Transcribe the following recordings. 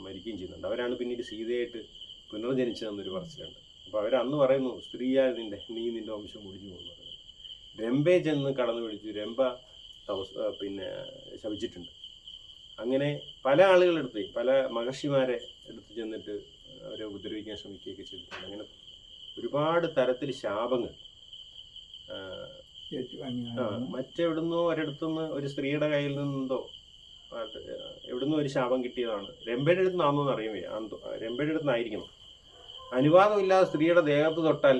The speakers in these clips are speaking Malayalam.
മരിക്കുകയും ചെയ്യുന്നുണ്ട്. അവരാണ് പിന്നീട് സീതയായിട്ട് പുനർജനിച്ചതെന്നൊരു പറച്ചിലുണ്ട്. അപ്പോൾ അവരന്ന് പറയുന്നു, സ്ത്രീയായ നിന്റെ വംശം ഒഴിഞ്ഞു പോകുന്നു പറയുന്നത്. രംഭയെ ചെന്ന് കടന്നു പിടിച്ചു. രംഭ പിന്നെ ശപിച്ചിട്ടുണ്ട്. അങ്ങനെ പല ആളുകളെടുത്ത്, പല മഹർഷിമാരെ എടുത്ത് ചെന്നിട്ട് അവരെ ഉപദ്രവിക്കാൻ ശ്രമിക്കുകയൊക്കെ ചെയ്തിട്ടുണ്ട്. അങ്ങനെ ഒരുപാട് തരത്തിൽ ശാപങ്ങൾ. മറ്റെവിടുന്നോ ഒരിടത്തുനിന്ന് ഒരു സ്ത്രീയുടെ കയ്യിൽ നിന്നെന്തോ എവിടുന്നോ ഒരു ശാപം കിട്ടിയതാണ്. രംഭയുടെ അടുത്ത് നിന്നാണെന്നൊന്നും അറിയുമേ, രംഭയുടെ അടുത്ത് നിന്നായിരിക്കണം. അനുവാദമില്ലാതെ സ്ത്രീയുടെ ദേഹത്ത് തൊട്ടാൽ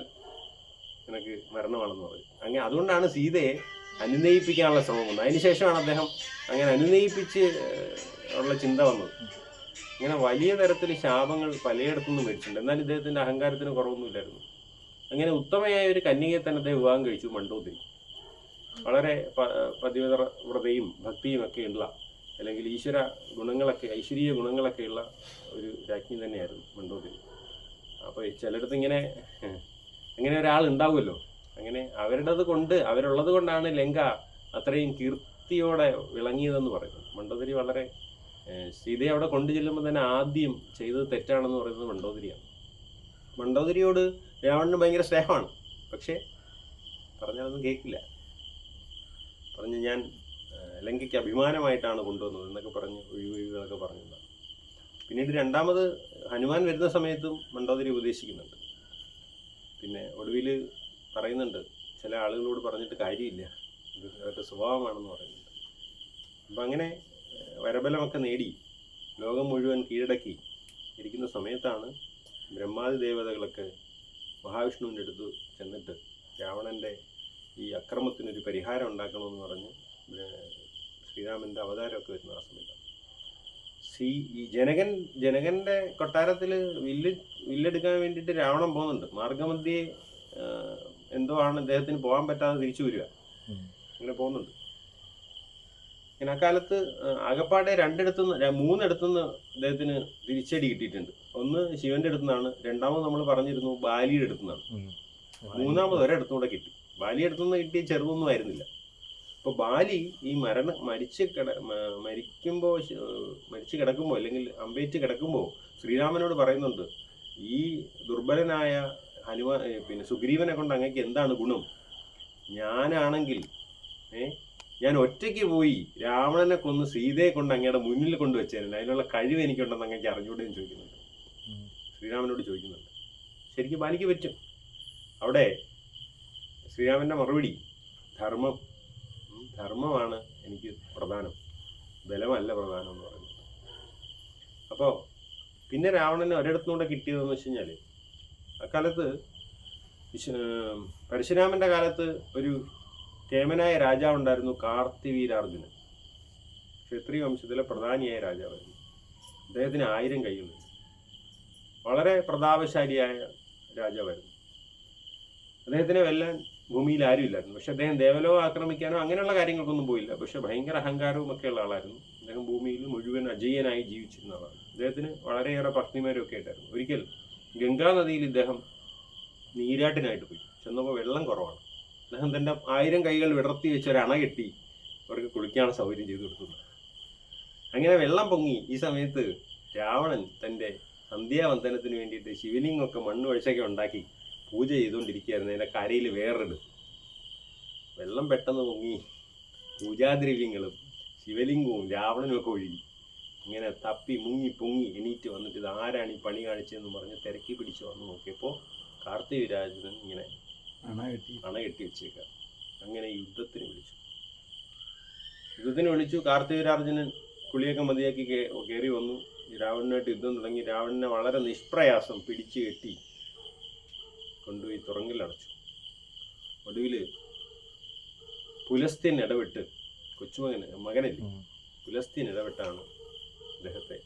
നിനക്ക് മരണമാണെന്ന് പറയും. അങ്ങനെ അതുകൊണ്ടാണ് സീതയെ അനുനയിപ്പിക്കാനുള്ള ശ്രമം വന്നത്. അതിനുശേഷമാണ് അദ്ദേഹം അങ്ങനെ അനുനയിപ്പിച്ച് ഉള്ള ചിന്ത വന്നത്. ഇങ്ങനെ വലിയ തരത്തിൽ ശാപങ്ങൾ പലയിടത്തുനിന്നും മേടിച്ചിട്ടുണ്ട്. എന്നാൽ ഇദ്ദേഹത്തിൻ്റെ അഹങ്കാരത്തിന് കുറവൊന്നുമില്ലായിരുന്നു. അങ്ങനെ ഉത്തമയായ ഒരു കന്യകയെ തന്നെ അദ്ദേഹം വിവാഹം കഴിച്ചു, മണ്ഡോദരി. വളരെ പതിവ്രതയും ഭക്തിയും ഒക്കെ ഉള്ള, അല്ലെങ്കിൽ ഈശ്വര ഗുണങ്ങളൊക്കെ, ഐശ്വര്യ ഗുണങ്ങളൊക്കെയുള്ള ഒരു രാജ്ഞി തന്നെയായിരുന്നു മണ്ഡോദരി. അപ്പോൾ ചിലയിടത്ത് അങ്ങനെ ഒരാൾ ഉണ്ടാവുമല്ലോ. അങ്ങനെ അവരുള്ളത് കൊണ്ടാണ് ലങ്ക അത്രയും കീർത്തിയോടെ വിളങ്ങിയതെന്ന് പറയുന്നത്. മണ്ഡോദരി വളരെ സീതയെ അവിടെ കൊണ്ടു ചെല്ലുമ്പോൾ തന്നെ ആദ്യം ചെയ്തത് തെറ്റാണെന്ന് പറയുന്നത് മണ്ഡോദരിയാണ്. മണ്ഡോദരിയോട് രാവണന് ഭയങ്കര സ്നേഹമാണ്. പക്ഷേ പറഞ്ഞാലൊന്നും കേൾക്കില്ല. പറഞ്ഞ് ഞാൻ ലങ്കയ്ക്ക് അഭിമാനമായിട്ടാണ് കൊണ്ടുവന്നത് എന്നൊക്കെ പറഞ്ഞ് ഒഴിവുകളൊക്കെ പറഞ്ഞതാണ്. പിന്നീട് രണ്ടാമത് ഹനുമാൻ വരുന്ന സമയത്തും മണ്ഡോദരി ഉപദേശിക്കുന്നുണ്ട്. പിന്നെ ഒടുവിൽ പറയുന്നുണ്ട്, ചില ആളുകളോട് പറഞ്ഞിട്ട് കാര്യമില്ല, ഇത് അവരുടെ സ്വഭാവമാണെന്ന് പറയുന്നുണ്ട്. അപ്പം അങ്ങനെ വരബലമൊക്കെ നേടി ലോകം മുഴുവൻ കീഴടക്കി ഇരിക്കുന്ന സമയത്താണ് ബ്രഹ്മാദി ദേവതകളൊക്കെ മഹാവിഷ്ണുവിൻ്റെ അടുത്ത് ചെന്നിട്ട് രാവണൻ്റെ ഈ അക്രമത്തിനൊരു പരിഹാരം ഉണ്ടാക്കണമെന്ന് പറഞ്ഞ് ശ്രീരാമൻ്റെ അവതാരമൊക്കെ വരുന്ന ആ സമയത്താണ്. ഈ ജനകൻ്റെ കൊട്ടാരത്തിൽ വില്ലെടുക്കാൻ വേണ്ടിയിട്ട് രാവണൻ പോകുന്നുണ്ട്. മാർഗമധ്യേ എന്തോ ആണ് അദ്ദേഹത്തിന് പോകാൻ പറ്റാതെ തിരിച്ചു വരിക. അങ്ങനെ പോകുന്നുണ്ട്. ഇങ്ങനെ അക്കാലത്ത് ആകപ്പാടെ മൂന്നിടത്തുനിന്ന് അദ്ദേഹത്തിന് തിരിച്ചടി കിട്ടിയിട്ടുണ്ട്. ഒന്ന് ശിവന്റെ അടുത്തുനിന്നാണ്, രണ്ടാമത് നമ്മൾ പറഞ്ഞിരുന്നു ബാലിയുടെ അടുത്തുനിന്നാണ്, മൂന്നാമത് ഒരിടത്തുകൂടെ കിട്ടി. ബാലിയുടെ അടുത്തുനിന്ന് കിട്ടിയ ചെറുതൊന്നും ആയിരുന്നില്ല. അപ്പോൾ ബാലി ഈ മരിച്ചു കിടക്കുമ്പോൾ അല്ലെങ്കിൽ അമ്പേറ്റ് കിടക്കുമ്പോൾ ശ്രീരാമനോട് പറയുന്നുണ്ട്, ഈ ദുർബലനായ പിന്നെ സുഗ്രീവനെ കൊണ്ട് അങ്ങേക്ക് എന്താണ് ഗുണം? ഞാനാണെങ്കിൽ ഞാൻ ഒറ്റയ്ക്ക് പോയി രാവണനെ കൊന്ന് സീതയെ കൊണ്ട് അങ്ങയുടെ മുന്നിൽ കൊണ്ടുവച്ചേരുന്നു, അതിനുള്ള കഴിവ് എനിക്കുണ്ടെന്ന് അങ്ങേക്ക് അറിഞ്ഞൂടെയും ചോദിക്കുന്നുണ്ട്. ശ്രീരാമനോട് ചോദിക്കുന്നുണ്ട്. ശരിക്കും ബാലിക്ക് പറ്റും. അവിടെ ശ്രീരാമന്റെ മറുപടി, ധർമ്മമാണ് എനിക്ക് പ്രധാനം, ബലമല്ല പ്രധാനം എന്ന് പറയുന്നത്. അപ്പോൾ പിന്നെ രാവണന് ഒരിടത്തുകൂടെ കിട്ടിയതെന്ന് വെച്ച് കഴിഞ്ഞാൽ, അക്കാലത്ത് പരശുരാമന്റെ കാലത്ത് ഒരു കേമനായ രാജാവുണ്ടായിരുന്നു, കാർത്തിവീരാർജുനൻ. ക്ഷത്രിയ വംശത്തിലെ പ്രധാനിയായ രാജാവായിരുന്നു. അദ്ദേഹത്തിന് 1000 കൈകളുണ്ട്. വളരെ പ്രതാപശാലിയായ രാജാവായിരുന്നു. അദ്ദേഹത്തിനെ വെല്ലാൻ ഭൂമിയിൽ ആരുമില്ലായിരുന്നു. പക്ഷെ അദ്ദേഹം ദേവലോകം ആക്രമിക്കാനോ അങ്ങനെയുള്ള കാര്യങ്ങൾക്കൊന്നും പോയില്ല. പക്ഷെ ഭയങ്കര അഹങ്കാരവും ഒക്കെ ഉള്ള ആളായിരുന്നു. അദ്ദേഹം ഭൂമിയിൽ മുഴുവൻ അജയ്യനായി ജീവിച്ചിരുന്ന ആളാണ്. അദ്ദേഹത്തിന് വളരെയേറെ പത്നിമാരും ഒക്കെ ആയിട്ടായിരുന്നു. ഒരിക്കൽ ഗംഗാ നദിയിൽ ഇദ്ദേഹം നീരാട്ടിനായിട്ട് പോയി. ചെന്നപ്പോൾ വെള്ളം കുറവാണ്. അദ്ദേഹം തൻ്റെ 1000 കൈകൾ വിടർത്തി വെച്ച് ഒരു അണ കെട്ടി അവർക്ക് കുളിക്കാനുള്ള സൗകര്യം ചെയ്തു കൊടുത്തു. അങ്ങനെ വെള്ളം പൊങ്ങി. ഈ സമയത്ത് രാവണൻ തൻ്റെ സന്ധ്യാവന്ദനത്തിന് വേണ്ടിയിട്ട് ശിവലിംഗമൊക്കെ മണ്ണ് വഴിച്ചൊക്കെ ഉണ്ടാക്കി പൂജ ചെയ്തുകൊണ്ടിരിക്കുകയായിരുന്നു. അതിൻ്റെ കരയിൽ വേറെടുത്ത് വെള്ളം പെട്ടെന്ന് പൊങ്ങി. പൂജാദ്രവ്യങ്ങളും ശിവലിംഗവും രാവണനും ഒക്കെ ഒഴുകി. ഇങ്ങനെ തപ്പി മുങ്ങി പൊങ്ങി എണീറ്റ് വന്നിട്ട് ഇത് ആരാണ് ഈ പണി കാണിച്ചതെന്ന് പറഞ്ഞ് തിരക്കി പിടിച്ച് വന്ന് നോക്കിയപ്പോൾ കാർത്തിവീരാർജുനൻ ഇങ്ങനെ അണ കെട്ടി വെച്ചേക്കുക. അങ്ങനെ യുദ്ധത്തിന് വിളിച്ചു. കാർത്തിവീരാർജുനൻ കുളിയൊക്കെ മതിയാക്കി കയറി വന്നു. രാവണനായിട്ട് യുദ്ധം തുടങ്ങി. രാവണനെ വളരെ നിഷ്പ്രയാസം പിടിച്ചു കെട്ടി കൊണ്ടുപോയി തുറങ്കിലടച്ചു. ഒടുവിൽ പുലസ്ത്യൻ ഇടപെട്ട്, മകനല്ലേ പുലസ്ത്യൻ ഇടപെട്ടാണ് അദ്ദേഹത്തെ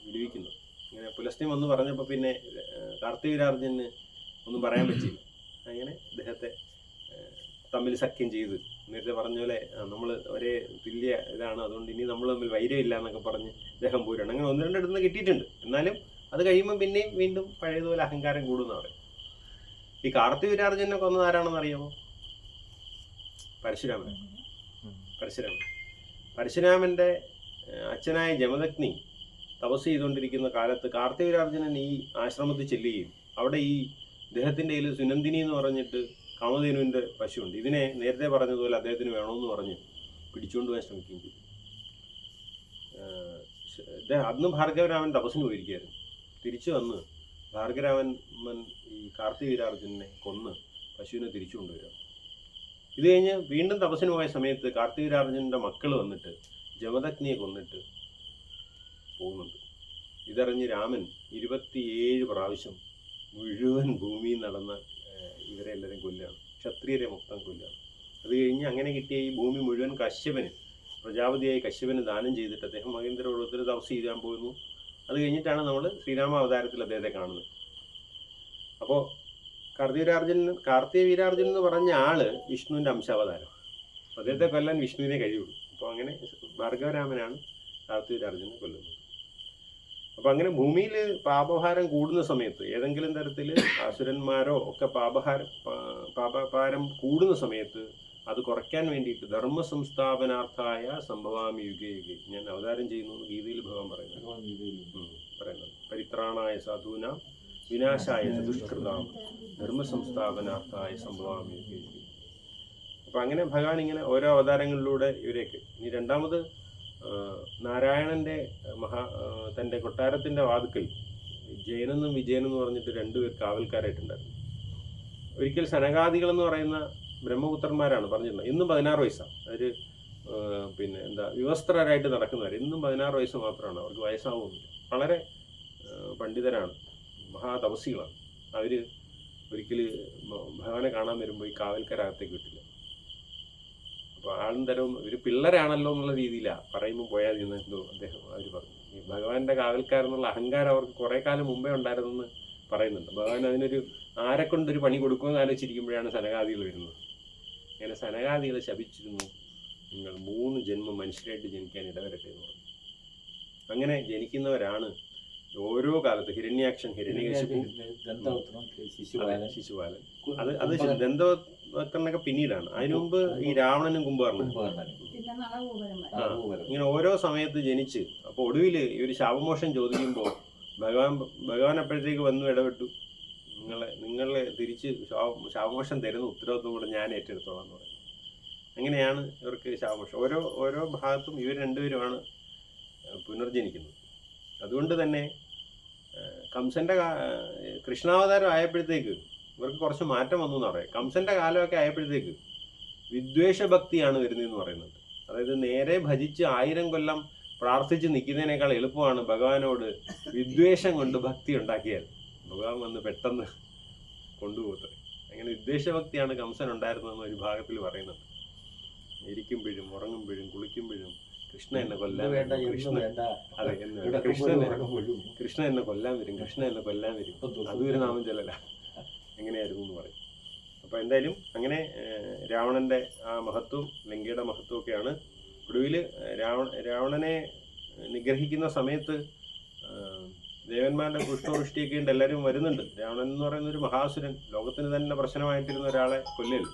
വിടുവിക്കുന്നത്. ഇങ്ങനെ പുലസ്ത്യം വന്ന് പറഞ്ഞപ്പോൾ പിന്നെ കാർത്തിവീരാർജുനന് ഒന്നും പറയാൻ പറ്റിയില്ല. അങ്ങനെ അദ്ദേഹത്തെ തമ്മിൽ സഖ്യം ചെയ്ത്, നേരത്തെ പറഞ്ഞ പോലെ നമ്മൾ ഒരേ തുല്യ ഇതാണ്, അതുകൊണ്ട് ഇനി നമ്മൾ തമ്മിൽ വൈരമില്ല എന്നൊക്കെ പറഞ്ഞ് അദ്ദേഹം പോരാണ്. അങ്ങനെ 1-2 ഇടത്ത് നിന്ന് കിട്ടിയിട്ടുണ്ട്. എന്നാലും അത് കഴിയുമ്പോൾ പിന്നെയും വീണ്ടും പഴയതുപോലെ അഹങ്കാരം കൂടുമെന്ന് പറയും. ഈ കാർത്തിവീരാർജുനെ കൊന്നത് ആരാണെന്ന് അറിയാമോ? പരശുരാമൻ. പരശുരാമന്റെ അച്ഛനായ ജമദഗ്നി തപസ് ചെയ്തുകൊണ്ടിരിക്കുന്ന കാലത്ത് കാർത്തികരാർജുനൻ ഈ ആശ്രമത്തിൽ ചെല്ലുകയും അവിടെ ഈ അദ്ദേഹത്തിൻ്റെ കയ്യിൽ സുനന്ദിനി എന്ന് പറഞ്ഞിട്ട് കാമധേനുവിൻ്റെ പശുവുണ്ട്. ഇതിനെ നേരത്തെ പറഞ്ഞതുപോലെ അദ്ദേഹത്തിന് വേണമെന്ന് പറഞ്ഞ് പിടിച്ചുകൊണ്ട് പോകാൻ ശ്രമിക്കുകയും ചെയ്തു. അന്ന് ഭാർഗവരാമൻ തപസ്സിന് പോയിരിക്കുകയായിരുന്നു. തിരിച്ചു വന്ന് ഭാർഗവരാമൻ ഈ കാർത്തികരാർജുനനെ കൊന്ന് പശുവിനെ തിരിച്ചു കൊണ്ടുവരിക. ഇത് കഴിഞ്ഞ് വീണ്ടും തപസ്സിന് പോയ സമയത്ത് കാർത്തികരാർജുനൻ്റെ മക്കൾ വന്നിട്ട് ജമദഗ്നിയെ കൊന്നിട്ട് പോകുന്നുണ്ട്. ഇതറിഞ്ഞ് രാമൻ 27 പ്രാവശ്യം മുഴുവൻ ഭൂമിയിൽ നടന്ന ഇവരെ എല്ലാവരും കൊല്ലുകയാണ്, ക്ഷത്രിയരെ മൊത്തം കൊല്ലുകയാണ്. അത് കഴിഞ്ഞ് അങ്ങനെ കിട്ടിയ ഈ ഭൂമി മുഴുവൻ കശ്യപന്, പ്രജാപതിയായി കശ്യപന് ദാനം ചെയ്തിട്ട് അദ്ദേഹം മഹേന്ദ്രപർവ്വതത്തിൽ തപസ് ചെയ്യാൻ പോകുന്നു. അത് കഴിഞ്ഞിട്ടാണ് നമ്മൾ ശ്രീരാമ അവതാരത്തിൽ അദ്ദേഹത്തെ കാണുന്നത്. അപ്പോൾ കാർത്തിക വീരാർജുനൻ എന്ന് പറഞ്ഞ ആള് വിഷ്ണുവിൻ്റെ അംശാവതാരം. അദ്ദേഹത്തെ കൊല്ലാൻ വിഷ്ണുവിനെ കഴിയുള്ളൂ. അപ്പോൾ അങ്ങനെ ഭാർഗവരാമനാണ് കാർത്തിക വീരാർജുനനെ കൊല്ലുന്നത്. അപ്പം അങ്ങനെ ഭൂമിയിൽ പാപഭാരം കൂടുന്ന സമയത്ത്, ഏതെങ്കിലും തരത്തിൽ അസുരന്മാരോ ഒക്കെ പാപഭാരം കൂടുന്ന സമയത്ത് അത് കുറയ്ക്കാൻ വേണ്ടിയിട്ട് ധർമ്മ സംസ്ഥാപനാർത്ഥായ സംഭവാമി യുഗേ യുഗേ ഞാൻ അവതാരം ചെയ്യുന്നു ഗീതയിൽ ഭഗവാൻ പറയുന്നത്. പരിത്രാണായ സാധൂനാം വിനാശായ ചതുഷ്കൃതാം ധർമ്മ സംസ്ഥാപനാർത്ഥായ സംഭവാമി യുഗേ യുഗേ. അപ്പം അങ്ങനെ ഭഗവാൻ ഇങ്ങനെ ഓരോ അവതാരങ്ങളിലൂടെ ഇവരെയൊക്കെ. ഇനി രണ്ടാമത് നാരായണൻ്റെ തൻ്റെ കൊട്ടാരത്തിൻ്റെ വാതുക്കൽ ജയനെന്നും വിജയനെന്ന് പറഞ്ഞിട്ട് 2 പേർ കാവൽക്കാരായിട്ടുണ്ടായിരുന്നു. ഒരിക്കൽ സനകാദികളെന്ന് പറയുന്ന ബ്രഹ്മപുത്രന്മാരാണ് പറഞ്ഞിട്ടുള്ളത്. ഇന്നും 16 വയസ്സാണ്. അവർ വിവസ്ത്രരായിട്ട് നടക്കുന്നവർ. ഇന്നും 16 വയസ്സ് മാത്രമാണ്, അവർക്ക് വയസ്സാവുന്നില്ല. വളരെ പണ്ഡിതരാണ്, മഹാതപസ്സികളാണ്. അവർ ഒരിക്കൽ ഭഗവാനെ കാണാൻ വരുമ്പോൾ ഈ കാവൽക്കാരകത്തേക്ക് വിട്ടില്ല. അപ്പോൾ ആളും തരവും ഇവർ പിള്ളേരാണല്ലോ എന്നുള്ള രീതിയിലാണ് പറയുമ്പോൾ പോയാൽ എന്തോ അവർ പറഞ്ഞു. ഈ ഭഗവാന്റെ കാവൽക്കാരെന്നുള്ള അഹങ്കാരം അവർക്ക് കുറേ കാലം മുമ്പേ ഉണ്ടായിരുന്നെന്ന് പറയുന്നുണ്ട്. ഭഗവാൻ അതിനൊരു ആരെക്കൊണ്ടൊരു പണി കൊടുക്കുമെന്ന് ആലോചിച്ചിരിക്കുമ്പോഴാണ് സനകാദികൾ വരുന്നത്. അങ്ങനെ സനകാദികളെ ശപിച്ചിരുന്നു, നിങ്ങൾ 3 ജന്മം മനുഷ്യരായിട്ട് ജനിക്കാൻ ഇടവരട്ടെ എന്ന് പറഞ്ഞു. അങ്ങനെ ജനിക്കുന്നവരാണ് ഓരോ കാലത്ത് ഹിരണ്യാക്ഷൻ, ഹിരണ്യകശിപു, ശിശുപാലൻ. അത് ദന്തവക്രനൊക്കെ പിന്നീടാണ്. അതിനു മുമ്പ് ഈ രാവണനും കുംഭകർണനും ഇങ്ങനെ ഓരോ സമയത്ത് ജനിച്ച്. അപ്പോൾ ഒടുവിൽ ഇവർ ശാപമോക്ഷം ചോദിക്കുമ്പോൾ ഭഗവാൻ അപ്പോഴത്തേക്ക് വന്നു ഇടപെട്ടു. നിങ്ങളെ തിരിച്ച് ശാപമോക്ഷം തരുന്ന ഉത്തരവാദിത്വം കൂടെ ഞാൻ ഏറ്റെടുത്തോളാം എന്ന് പറയും. അങ്ങനെയാണ് ഇവർക്ക് ശാപമോക്ഷം. ഓരോ ഭാഗത്തും ഇവർ 2 പേരുമാണ് പുനർജനിക്കുന്നത്. അതുകൊണ്ട് തന്നെ കംസന്റെ കൃഷ്ണാവതാരം ആയപ്പോഴത്തേക്ക് ഇവർക്ക് കുറച്ച് മാറ്റം വന്നു എന്ന് പറയാം. കംസന്റെ കാലമൊക്കെ ആയപ്പോഴത്തേക്ക് വിദ്വേഷഭക്തിയാണ് വരുന്നതെന്ന് പറയുന്നുണ്ട്. അതായത് നേരെ ഭജിച്ച് 1000 കൊല്ലം പ്രാർത്ഥിച്ച് നിൽക്കുന്നതിനേക്കാൾ എളുപ്പമാണ് ഭഗവാനോട് വിദ്വേഷം കൊണ്ട് ഭക്തി ഉണ്ടാക്കിയാൽ ഭഗവാൻ വന്ന് പെട്ടെന്ന് കൊണ്ടുപോകത്തത്. അങ്ങനെ വിദ്വേഷഭക്തിയാണ് കംസൻ ഉണ്ടായിരുന്നതെന്ന് ഒരു ഭാഗത്തിൽ പറയുന്നുണ്ട്. ഇരിക്കുമ്പോഴും ഉറങ്ങുമ്പോഴും കുളിക്കുമ്പോഴും കൃഷ്ണ എന്നെ കൊല്ലാൻ വരും, കൃഷ്ണ എന്നെ കൊല്ലാൻ വരും, കൃഷ്ണ എന്നെ കൊല്ലാൻ വരും, അതും ഒരു നാമം ചെല്ലല. എങ്ങനെയായിരുന്നു എന്ന് പറയും. അപ്പോൾ എന്തായാലും അങ്ങനെ രാവണന്റെ ആ മഹത്വം, ലങ്കയുടെ മഹത്വം ഒക്കെയാണ്. ഒടുവിൽ രാവണനെ നിഗ്രഹിക്കുന്ന സമയത്ത് ദേവന്മാരുടെ പുഷ്പവൃഷ്ടിയൊക്കെ ഉണ്ട്, എല്ലാവരും വരുന്നുണ്ട്. രാവണൻ എന്ന് പറയുന്ന ഒരു മഹാസുരൻ, ലോകത്തിന് തന്നെ പ്രശ്നമായിട്ടിരുന്ന ഒരാളെ കൊല്ലല്ലോ.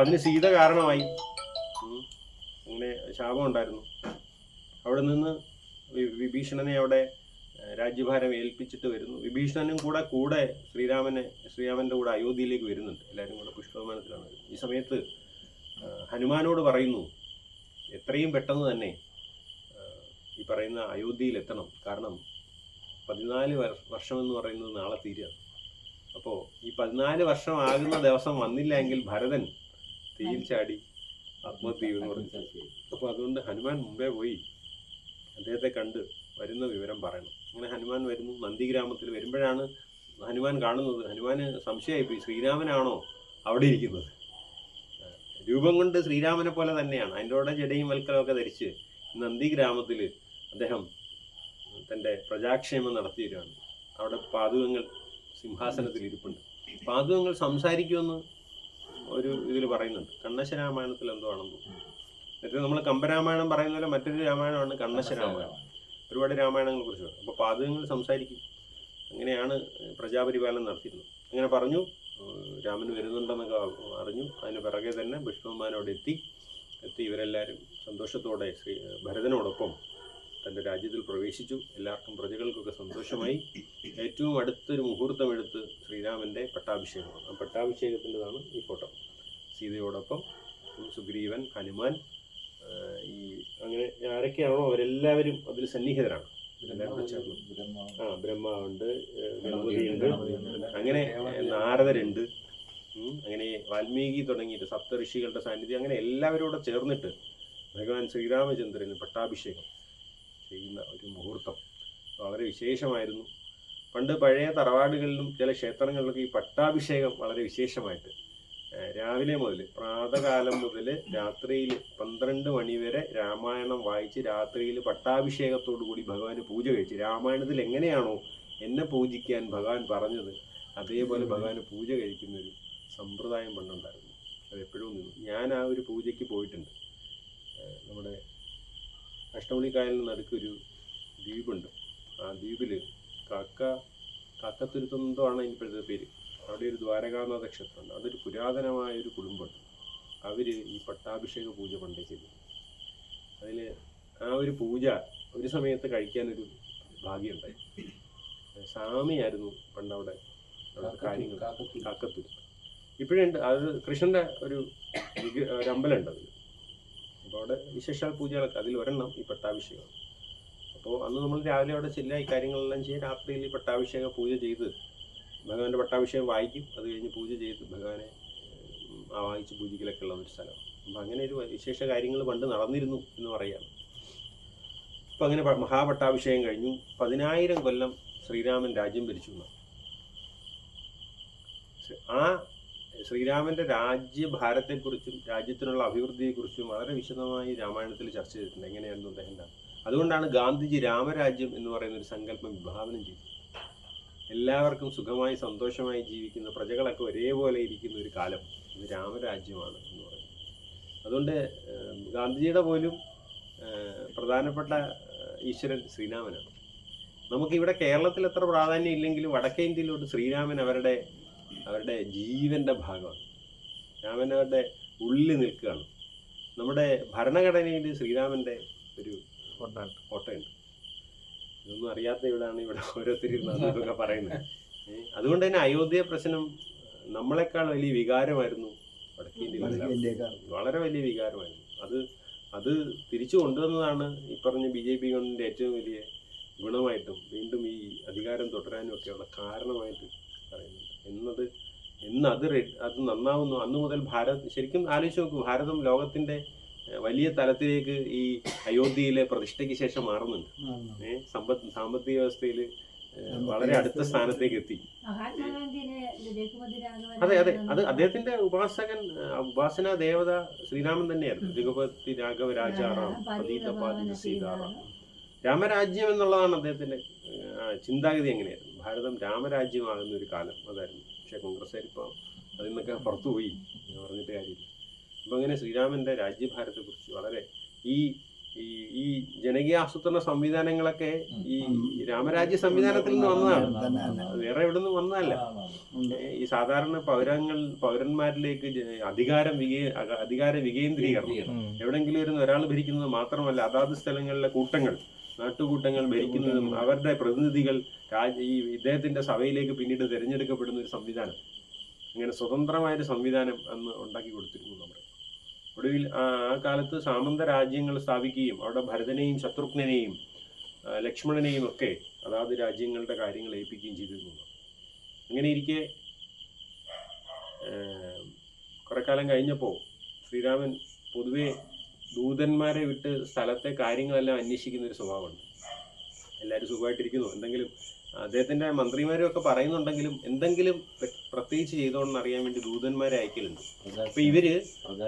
അതിന് സീത കാരണമായി. അങ്ങനെ ശാപം ഉണ്ടായിരുന്നു. അവിടെ നിന്ന് വിഭീഷണനെ അവിടെ രാജ്യഭാരം ഏൽപ്പിച്ചിട്ട് വരുന്നു. വിഭീഷണനും കൂടെ ശ്രീരാമൻ്റെ കൂടെ അയോധ്യയിലേക്ക് വരുന്നുണ്ട്. എല്ലാവരും കൂടെ പുഷ്പവിമാനത്തിലാണ്. ഈ സമയത്ത് ഹനുമാനോട് പറയുന്നു, എത്രയും പെട്ടെന്ന് തന്നെ ഈ പറയുന്ന അയോധ്യയിൽ എത്തണം. കാരണം 14 വർഷം എന്ന് പറയുന്നത് നാളെ തീരുകയാണ്. അപ്പോൾ ഈ 14 വർഷം ആകുന്ന ദിവസം വന്നില്ല എങ്കിൽ ഭരതൻ തീയിൽ ചാടി ആത്മഹത്യ ചെയ്യുമെന്ന് പറഞ്ഞു. അപ്പോൾ അതുകൊണ്ട് ഹനുമാൻ മുമ്പേ പോയി അദ്ദേഹത്തെ കണ്ട് വരുന്ന വിവരം പറയണം. അങ്ങനെ ഹനുമാൻ വരുന്നു. നന്ദിഗ്രാമത്തിൽ വരുമ്പോഴാണ് ഹനുമാൻ കാണുന്നത്. ഹനുമാന് സംശയമായിപ്പോയി, ശ്രീരാമനാണോ അവിടെ ഇരിക്കുന്നത്? രൂപം കൊണ്ട് ശ്രീരാമനെ പോലെ തന്നെയാണ്. അതിൻ്റെ കൂടെ ജടയും വൽക്കലമൊക്കെ ധരിച്ച് നന്ദിഗ്രാമത്തിൽ അദ്ദേഹം തൻ്റെ പ്രജാക്ഷേമം നടത്തി വരികയാണ്. അവിടെ പാതുകങ്ങൾ സിംഹാസനത്തിൽ ഇരിപ്പുണ്ട്. പാതുകങ്ങൾ സംസാരിക്കുമെന്ന് ഒരു ഇതിൽ പറയുന്നുണ്ട്. കണ്ണശരാമായണത്തിൽ എന്തോ ആണെന്ന് തോന്നുന്നു. എന്നിട്ട് നമ്മൾ കമ്പരാമായണം പറയുന്ന പോലെ മറ്റൊരു രാമായണമാണ് കണ്ണശരാമായണം. ഒരുപാട് രാമായണങ്ങളെ കുറിച്ച്. അപ്പോൾ പാതുകങ്ങൾ സംസാരിക്കും. അങ്ങനെയാണ് പ്രജാപരിപാലനം നടത്തിയിരുന്നത്. അങ്ങനെ പറഞ്ഞു, രാമൻ വരുന്നുണ്ടെന്നൊക്കെ അറിഞ്ഞു. അതിന് പിറകെ തന്നെ പുഷ്പവിമാനം അവിടെ എത്തി. എത്തി ഇവരെല്ലാവരും സന്തോഷത്തോടെ ഭരതനോടൊപ്പം തൻ്റെ രാജ്യത്തിൽ പ്രവേശിച്ചു. എല്ലാവർക്കും പ്രജകൾക്കൊക്കെ സന്തോഷമായി. ഏറ്റവും അടുത്തൊരു മുഹൂർത്തമെടുത്ത് ശ്രീരാമൻ്റെ പട്ടാഭിഷേകമാണ്. ആ പട്ടാഭിഷേകത്തിൻ്റെതാണ് ഈ ഫോട്ടോ. സീതയോടൊപ്പം സുഗ്രീവൻ, ഹനുമാൻ, ഈ അങ്ങനെ ആരൊക്കെയാണോ അവരെല്ലാവരും അതിൽ സന്നിഹിതരാണ്. ബ്രഹ്മാവുണ്ട്, ഗണപതിയുണ്ട്, അങ്ങനെ നാരദരുണ്ട്, അങ്ങനെ വാൽമീകി തുടങ്ങിയിട്ട് സപ്തഋഷികളുടെ സാന്നിധ്യം, അങ്ങനെ എല്ലാവരോടും ചേർന്നിട്ട് ഭഗവാൻ ശ്രീരാമചന്ദ്രന് പട്ടാഭിഷേകം ചെയ്യുന്ന ഒരു മുഹൂർത്തം വളരെ വിശേഷമായിരുന്നു. പണ്ട് പഴയ തറവാടുകളിലും ചില ക്ഷേത്രങ്ങളിലൊക്കെ ഈ പട്ടാഭിഷേകം വളരെ വിശേഷമായിട്ട് രാവിലെ മുതൽ പ്രാതകാലം മുതൽ രാത്രിയിൽ 12 മണി വരെ രാമായണം വായിച്ച് രാത്രിയിൽ പട്ടാഭിഷേകത്തോടു കൂടി ഭഗവാന് പൂജ കഴിച്ച്, രാമായണത്തിൽ എങ്ങനെയാണോ എന്നെ പൂജിക്കാൻ ഭഗവാൻ പറഞ്ഞത് അതേപോലെ ഭഗവാന് പൂജ കഴിക്കുന്നൊരു സമ്പ്രദായം പണ്ടുണ്ടായിരുന്നു. അതെപ്പോഴും നിന്നു. ഞാൻ ആ ഒരു പൂജയ്ക്ക് പോയിട്ടുണ്ട്. നമ്മുടെ അഷ്ടമണിക്കായലിന് നടുക്കൊരു ദ്വീപുണ്ട്. ആ ദ്വീപിൽ കാക്കത്തുരുത്തെന്തോ ആണ് ഇപ്പോഴത്തെ പേര്. അവിടെ ഒരു ദ്വാരകാനാഥ ക്ഷേത്രമുണ്ട്. അതൊരു പുരാതനമായൊരു കുടുംബമുണ്ട്. അവർ ഈ പട്ടാഭിഷേക പൂജ പണ്ടേ ചെയ്തു. അതിൽ ആ ഒരു പൂജ ഒരു സമയത്ത് കഴിക്കാനൊരു ഭാഗ്യമുണ്ടായി. സ്വാമിയായിരുന്നു പണ്ടവിടെ കാര്യങ്ങൾ. കാക്കത്തുരുത്ത് ഇപ്പോഴുണ്ട്. അത് കൃഷ്ണൻ്റെ ഒരു അമ്പലമുണ്ട് അതിൽ. അപ്പോൾ അവിടെ വിശേഷാൽ പൂജകളൊക്കെ അതിൽ ഒരെണ്ണം ഈ പട്ടാഭിഷേകം. അപ്പോൾ അന്ന് നമ്മൾ രാവിലെ അവിടെ ചെല്ലുക, ഈ കാര്യങ്ങളെല്ലാം ചെയ്ത് രാത്രിയിൽ ഈ പട്ടാഭിഷേക പൂജ ചെയ്ത് ഭഗവാന്റെ പട്ടാഭിഷേകം വായിക്കും. അത് കഴിഞ്ഞ് പൂജ ചെയ്ത് ഭഗവാനെ വായിച്ച് പൂജിക്കലൊക്കെ ഉള്ള ഒരു സ്ഥലം. അപ്പം അങ്ങനെ ഒരു വിശേഷ കാര്യങ്ങൾ പണ്ട് നടന്നിരുന്നു എന്ന് പറയുകയാണ്. അപ്പം അങ്ങനെ മഹാപട്ടാഭിഷേകം കഴിഞ്ഞു. 10,000 കൊല്ലം ശ്രീരാമൻ രാജ്യം ഭരിച്ചു. ആ ശ്രീരാമൻ്റെ രാജ്യഭാരത്തെക്കുറിച്ചും രാജ്യത്തിനുള്ള അഭിവൃദ്ധിയെക്കുറിച്ചും വളരെ വിശദമായി രാമായണത്തിൽ ചർച്ച ചെയ്തിട്ടുണ്ട്. എങ്ങനെയായിരുന്നു അദ്ദേഹം. അതുകൊണ്ടാണ് ഗാന്ധിജി രാമരാജ്യം എന്ന് പറയുന്ന ഒരു സങ്കല്പം വിഭാവനം ചെയ്തത്. എല്ലാവർക്കും സുഖമായി സന്തോഷമായി ജീവിക്കുന്ന, പ്രജകളൊക്കെ ഒരേപോലെ ഇരിക്കുന്ന ഒരു കാലം ഇത് രാമരാജ്യമാണ് എന്ന് പറയുന്നത്. അതുകൊണ്ട് ഗാന്ധിജിയുടെ പോലും പ്രധാനപ്പെട്ട ഈശ്വരൻ ശ്രീരാമനാണ്. നമുക്കിവിടെ കേരളത്തിൽ എത്ര പ്രാധാന്യം ഇല്ലെങ്കിലും വടക്കേ ഇന്ത്യയിലോട്ട് ശ്രീരാമൻ അവരുടെ ജീവൻ്റെ ഭാഗമാണ്. രാമൻ അവരുടെ ഉള്ളിൽ നിൽക്കുകയാണ്. നമ്മുടെ ഭരണഘടനയിൽ ശ്രീരാമൻ്റെ ഒരു ഫോട്ടോയുണ്ട്. ഇതൊന്നും അറിയാത്ത ഇവിടെയാണ് ഇവിടെ ഓരോരുത്തരും അതൊക്കെ പറയുന്നത്. അതുകൊണ്ട് തന്നെ അയോധ്യ പ്രശ്നം നമ്മളെക്കാൾ വലിയ വികാരമായിരുന്നു വടക്കേ ഇന്ത്യയിൽ. വളരെ വലിയ വികാരമായിരുന്നു. അത് തിരിച്ചു കൊണ്ടുവന്നതാണ് ഈ പറഞ്ഞ BJP ഗവൺമെൻറ് ഏറ്റവും വലിയ ഗുണമായിട്ടും വീണ്ടും ഈ അധികാരം തുടരാനും ഒക്കെയുള്ള കാരണമായിട്ട് പറയുന്നുണ്ട്. അത് നന്നാവുന്നു. അന്ന് മുതൽ ശരിക്കും ആലോചിച്ച് നോക്കൂ, ഭാരതം ലോകത്തിൻ്റെ വലിയ തലത്തിലേക്ക് ഈ അയോധ്യയിലെ പ്രതിഷ്ഠയ്ക്ക് ശേഷം മാറുന്നുണ്ട്. സാമ്പത്തിക വ്യവസ്ഥയിൽ വളരെ അടുത്ത സ്ഥാനത്തേക്ക് എത്തി. അതെ, അത് അദ്ദേഹത്തിന്റെ ഉപാസനാ ദേവത ശ്രീരാമൻ തന്നെയായിരുന്നു. രഘുപതി രാഘവ രാജാറാം പതീതപാലിത സീതാറാം. രാമരാജ്യം എന്നുള്ളതാണ് അദ്ദേഹത്തിന്റെ ചിന്താഗതി. എങ്ങനെയായിരുന്നു ഭാരതം രാമരാജ്യമാകുന്ന ഒരു കാലം അതായിരുന്നു. പക്ഷെ കോൺഗ്രസ്സുകാരിപ്പോൾ അതിൽ നിന്നൊക്കെ പുറത്തുപോയി പറഞ്ഞിട്ട് കാര്യമില്ല. അപ്പം അങ്ങനെ ശ്രീരാമന്റെ രാജ്യഭാരത്തെക്കുറിച്ച് വളരെ ഈ ജനകീയ ആസൂത്രണ സംവിധാനങ്ങളൊക്കെ ഈ രാമരാജ്യ സംവിധാനത്തിൽ നിന്ന് വന്നതാണ്. വേറെ എവിടെ നിന്നും വന്നതല്ല. ഈ സാധാരണ പൗരന്മാരിലേക്ക് അധികാര വികേന്ദ്രീകരണം. എവിടെങ്കിലും ഇരുന്ന് ഒരാൾ ഭരിക്കുന്നത് മാത്രമല്ല, അതാത് സ്ഥലങ്ങളിലെ നാട്ടുകൂട്ടങ്ങൾ ഭരിക്കുന്നതും അവരുടെ പ്രതിനിധികൾ ഈ ഇദ്ദേഹത്തിന്റെ സഭയിലേക്ക് പിന്നീട് തിരഞ്ഞെടുക്കപ്പെടുന്ന ഒരു സംവിധാനം. ഇങ്ങനെ സ്വതന്ത്രമായൊരു സംവിധാനം അന്ന് ഉണ്ടാക്കി കൊടുത്തിരുന്നു നമ്മുടെ. ഒടുവിൽ ആ കാലത്ത് സാമന്ത രാജ്യങ്ങൾ സ്ഥാപിക്കുകയും അവിടെ ഭരതനെയും ശത്രുഘ്നെയും ലക്ഷ്മണനെയും ഒക്കെ അതാത് രാജ്യങ്ങളുടെ കാര്യങ്ങൾ ഏൽപ്പിക്കുകയും ചെയ്തിരുന്നു. അങ്ങനെ ഇരിക്കെ കുറെ കാലം കഴിഞ്ഞപ്പോൾ ശ്രീരാമൻ പൊതുവെ ദൂതന്മാരെ വിട്ട് സ്ഥലത്തെ കാര്യങ്ങളെല്ലാം അന്വേഷിക്കുന്ന ഒരു സ്വഭാവമുണ്ട്. എല്ലാവരും സുഖമായിട്ടിരിക്കുന്നു, എന്തെങ്കിലും അദ്ദേഹത്തിന്റെ മന്ത്രിമാരും ഒക്കെ പറയുന്നുണ്ടെങ്കിലും എന്തെങ്കിലും പ്രത്യേകിച്ച് ചെയ്തോണെന്ന് അറിയാൻ വേണ്ടി ദൂതന്മാരെ അയക്കലുണ്ട്. അപ്പൊ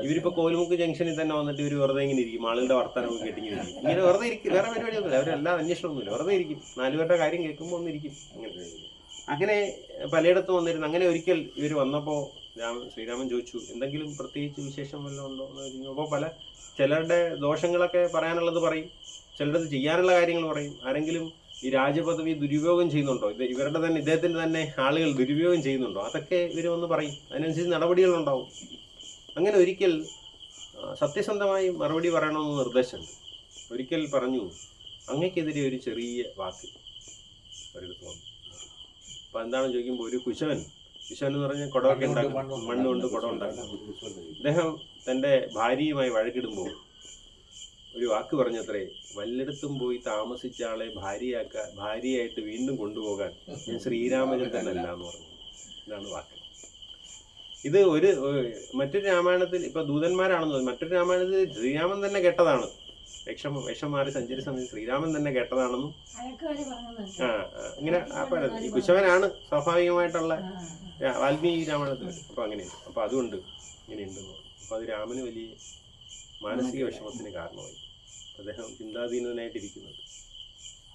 ഇവരിപ്പോ കോലുമുക്ക് ജംഗ്ഷനിൽ തന്നെ വന്നിട്ട് ഇവർ വെറുതെ ഇങ്ങനെ ഇരിക്കും. ആളുകളുടെ വർത്തമാനമൊക്കെ കേട്ടിങ്ങനെ ഇരിക്കും. ഇങ്ങനെ വെറുതെ ഇരിക്കും, വേറെ പരിപാടിയൊന്നുമില്ല. അവരെല്ലാം അന്വേഷണമൊന്നുമില്ല, വെറുതെ ഇരിക്കും. 4 പേരുടെ കാര്യം കേൾക്കുമ്പോൾ ഒന്നിരിക്കും. അങ്ങനെ പലയിടത്തും വന്നിരുന്നു. അങ്ങനെ ഒരിക്കൽ ഇവർ വന്നപ്പോൾ ശ്രീരാമൻ ചോദിച്ചു, എന്തെങ്കിലും പ്രത്യേകിച്ച് വിശേഷം വല്ലതും ഉണ്ടോ എന്ന് ചോദിച്ചു. അപ്പോൾ ചിലരുടെ ദോഷങ്ങളൊക്കെ പറയാനുള്ളത് പറയും, ചിലരത് ചെയ്യാനുള്ള കാര്യങ്ങൾ പറയും. ആരെങ്കിലും ഈ രാജപദവി ദുരുപയോഗം ചെയ്യുന്നുണ്ടോ, ഇദ്ദേഹത്തിന്റെ തന്നെ ആളുകൾ ദുരുപയോഗം ചെയ്യുന്നുണ്ടോ, അതൊക്കെ ഇവർ വന്ന് പറയും. അതിനനുസരിച്ച് നടപടികളുണ്ടാവും. അങ്ങനെ ഒരിക്കൽ സത്യസന്ധമായി മറുപടി പറയണമെന്ന് നിർദ്ദേശമുണ്ട്. ഒരിക്കൽ പറഞ്ഞു, അങ്ങക്കെതിരെ ഒരു ചെറിയ വാക്ക് ഒരിടത്ത് വന്നു. അപ്പം എന്താണെന്ന് ചോദിക്കുമ്പോൾ ഒരു കുശവൻ എന്ന് പറഞ്ഞാൽ കുടമൊക്കെ ഉണ്ടാക്കും, മണ്ണ് കൊണ്ട് കുടം ഉണ്ടാക്കും. അദ്ദേഹം തൻ്റെ ഭാര്യയുമായി വഴക്കിടുമ്പോൾ ഒരു വാക്ക് പറഞ്ഞത്രേ, വല്ലയിടത്തും പോയി താമസിച്ച ആളെ ഭാര്യയായിട്ട് വീണ്ടും കൊണ്ടുപോകാൻ ഞാൻ ശ്രീരാമചന്ദ്രനല്ല എന്ന് പറഞ്ഞു. ഇതാണ് വാക്ക്. ഇത് മറ്റൊരു രാമായണത്തിൽ ഇപ്പൊ ദൂതന്മാരാണെന്ന് തോന്നുന്നു. മറ്റൊരു രാമായണത്തിൽ ശ്രീരാമൻ തന്നെ കേട്ടതാണ്. വേഷം മാറി സഞ്ചരിച്ച സമയത്ത് ശ്രീരാമൻ തന്നെ കേട്ടതാണെന്നും ഇങ്ങനെ കുശവനാണ് സ്വാഭാവികമായിട്ടുള്ള വാൽമീകി രാമായണത്തിൽ. അപ്പൊ അങ്ങനെയുണ്ട്. അപ്പൊ അതുകൊണ്ട് ഇങ്ങനെയുണ്ടെന്ന് പറഞ്ഞു. അപ്പൊ അത് രാമന് വലിയ മാനസിക വിഷമത്തിന് കാരണമായി. അദ്ദേഹം ചിന്താധീനനായിട്ടിരിക്കുന്നത്.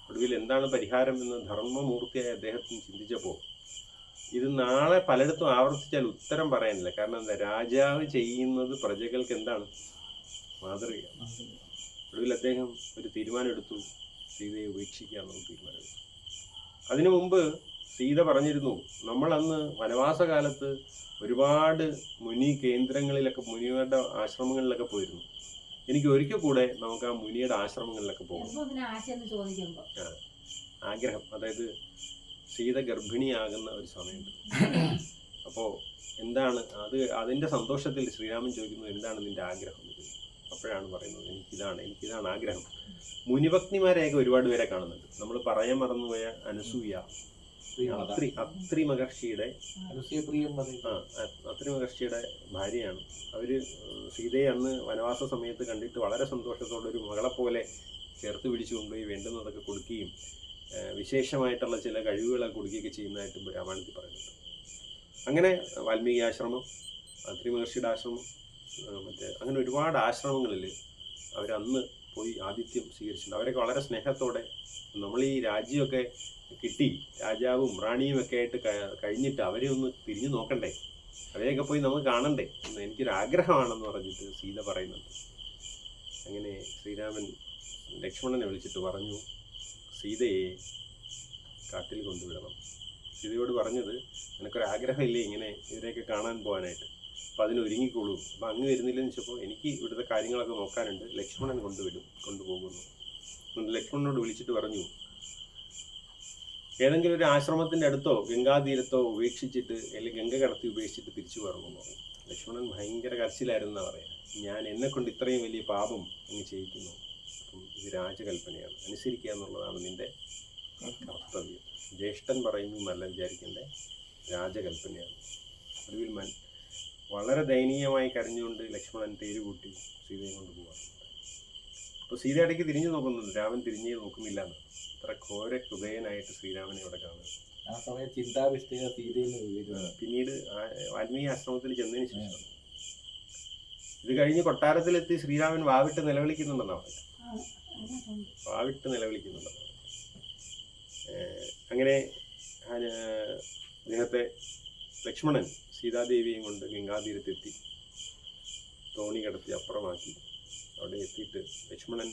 ഒടുവിൽ എന്താണ് പരിഹാരം എന്ന് ധർമ്മമൂർത്തിയായ അദ്ദേഹത്തിന് ചിന്തിച്ചപ്പോൾ, ഇത് നാളെ പലയിടത്തും ആവർത്തിച്ചാൽ ഉത്തരം പറയാനില്ല. കാരണം എന്താ, രാജാവ് ചെയ്യുന്നത് പ്രജകൾക്ക് എന്താണ് മാതൃകയാണ്. ഒടുവിൽ അദ്ദേഹം ഒരു തീരുമാനം എടുത്തു, സീതയെ ഉപേക്ഷിക്കാമെന്ന് തീരുമാനമെടുത്തു. അതിനു മുമ്പ് സീത പറഞ്ഞിരുന്നു, നമ്മൾ അന്ന് വനവാസകാലത്ത് ഒരുപാട് മുനി കേന്ദ്രങ്ങളിലൊക്കെ, മുനിയുടെ ആശ്രമങ്ങളിലൊക്കെ പോയിരുന്നു. എനിക്ക് ഒരിക്കൽ കൂടെ നമുക്ക് ആ മുനിയുടെ ആശ്രമങ്ങളിലൊക്കെ പോകാം. ആഗ്രഹം, അതായത് സീത ഗർഭിണിയാകുന്ന ഒരു സമയമുണ്ട്. അപ്പോൾ എന്താണ് അതിൻ്റെ സന്തോഷത്തിൽ ശ്രീരാമൻ ചോദിക്കുന്നു, എന്താണ് നിന്റെ ആഗ്രഹം? അപ്പോഴാണ് പറയുന്നത്, എനിക്കിതാണ് ആഗ്രഹം. മുനിഭക്തിമാരെയൊക്കെ ഒരുപാട് പേരെ കാണുന്നുണ്ട്. നമ്മൾ പറയാൻ മറന്നുപോയ അനസൂയ, അത്രി മഹർഷിയുടെ ഭാര്യയാണ്. അവര് സീതയെ അന്ന് വനവാസ സമയത്ത് കണ്ടിട്ട് വളരെ സന്തോഷത്തോടെ ഒരു മകളെ പോലെ ചേർത്ത് പിടിച്ചു കൊണ്ടുപോയി വേണ്ടുന്നതൊക്കെ കൊടുക്കുകയും വിശേഷമായിട്ടുള്ള ചില കഴിവുകളൊക്കെ കൊടുക്കുകയൊക്കെ ചെയ്യുന്നതായിട്ടും രാമായണത്തിൽ പറയുന്നുണ്ട്. അങ്ങനെ വാൽമീകി ആശ്രമം, അത്രി മഹർഷിയുടെ ആശ്രമം, അങ്ങനെ ഒരുപാട് ആശ്രമങ്ങളിൽ അവരന്ന് പോയി ആതിഥ്യം സ്വീകരിച്ചിട്ടുണ്ട്. അവരൊക്കെ വളരെ സ്നേഹത്തോടെ, നമ്മൾ ഈ രാജ്യമൊക്കെ കിട്ടി രാജാവും റാണിയും ഒക്കെ ആയിട്ട് കഴിഞ്ഞിട്ട് അവരെ ഒന്ന് തിരിഞ്ഞു നോക്കണ്ടേ, അവരെയൊക്കെ പോയി നമുക്ക് കാണണ്ടേ എന്ന് എനിക്കൊരാഗ്രഹമാണെന്ന് പറഞ്ഞിട്ട് സീത പറയുന്നുണ്ട്. അങ്ങനെ ശ്രീരാമൻ ലക്ഷ്മണനെ വിളിച്ചിട്ട് പറഞ്ഞു, സീതയെ കാട്ടിൽ കൊണ്ടുവിടണം. സീതയോട് പറഞ്ഞത്, നിനക്കൊരാഗ്രഹമില്ലേ ഇങ്ങനെ ഇവരെയൊക്കെ കാണാൻ പോകാനായിട്ട്, അപ്പം അതിനൊരുങ്ങിക്കോളൂ. അപ്പം അങ്ങ് വരുന്നില്ലെന്ന് വെച്ചപ്പോൾ എനിക്ക് ഇവിടുത്തെ കാര്യങ്ങളൊക്കെ നോക്കാനുണ്ട്, ലക്ഷ്മണൻ കൊണ്ടുപോകുന്നു. ലക്ഷ്മണനോട് വിളിച്ചിട്ട് പറഞ്ഞു, ഏതെങ്കിലും ഒരു ആശ്രമത്തിൻ്റെ അടുത്തോ ഗംഗാതീരത്തോ ഉപേക്ഷിച്ചിട്ട്, അല്ലെങ്കിൽ ഗംഗ കടത്തി ഉപേക്ഷിച്ചിട്ട് തിരിച്ചു വരണമെന്ന് പറഞ്ഞു. ലക്ഷ്മണൻ ഭയങ്കര കരച്ചിലായിരുന്നാ പറയാം. ഞാൻ എന്നെക്കൊണ്ട് ഇത്രയും വലിയ പാപം അങ്ങ് ചെയ്യിക്കുന്നു. അപ്പം ഇത് രാജകൽപ്പനയാണ്, അനുസരിക്കുക എന്നുള്ളതാണ് നിന്റെ കർത്തവ്യം. ജ്യേഷ്ഠൻ പറയുന്നു എന്നല്ല വിചാരിക്കേണ്ടേ, രാജകൽപ്പനയാണ്. ഒടുവിൽ വളരെ ദയനീയമായി കരഞ്ഞുകൊണ്ട് ലക്ഷ്മണൻ തേരുകൂട്ടി സീതയെ കൊണ്ടുപോകാറുണ്ട്. അപ്പോൾ സീത ഇടയ്ക്ക് തിരിഞ്ഞു നോക്കുന്നുണ്ട്, രാമൻ തിരിഞ്ഞേ നോക്കുന്നില്ല എന്ന്. അത്ര ഘോര ഹൃദയനായിട്ട് ശ്രീരാമനെ അവിടെ കാണുക. ആ സമയം ചിന്താവിഷ്ടയ സീതയിൽ പിന്നീട് വാൽമീകി ആശ്രമത്തിൽ ചെന്നതിന് ശേഷം ഇത് കഴിഞ്ഞ് കൊട്ടാരത്തിലെത്തി ശ്രീരാമൻ വാവിട്ട് നിലവിളിക്കുന്നുണ്ടെന്നാണ് അങ്ങനെ അദ്ദേഹത്തെ ലക്ഷ്മണൻ സീതാദേവിയും കൊണ്ട് ഗംഗാതീരത്തെത്തി തോണി കിടത്തി അപ്പുറമാക്കി. അവിടെ എത്തിയിട്ട് ലക്ഷ്മണൻ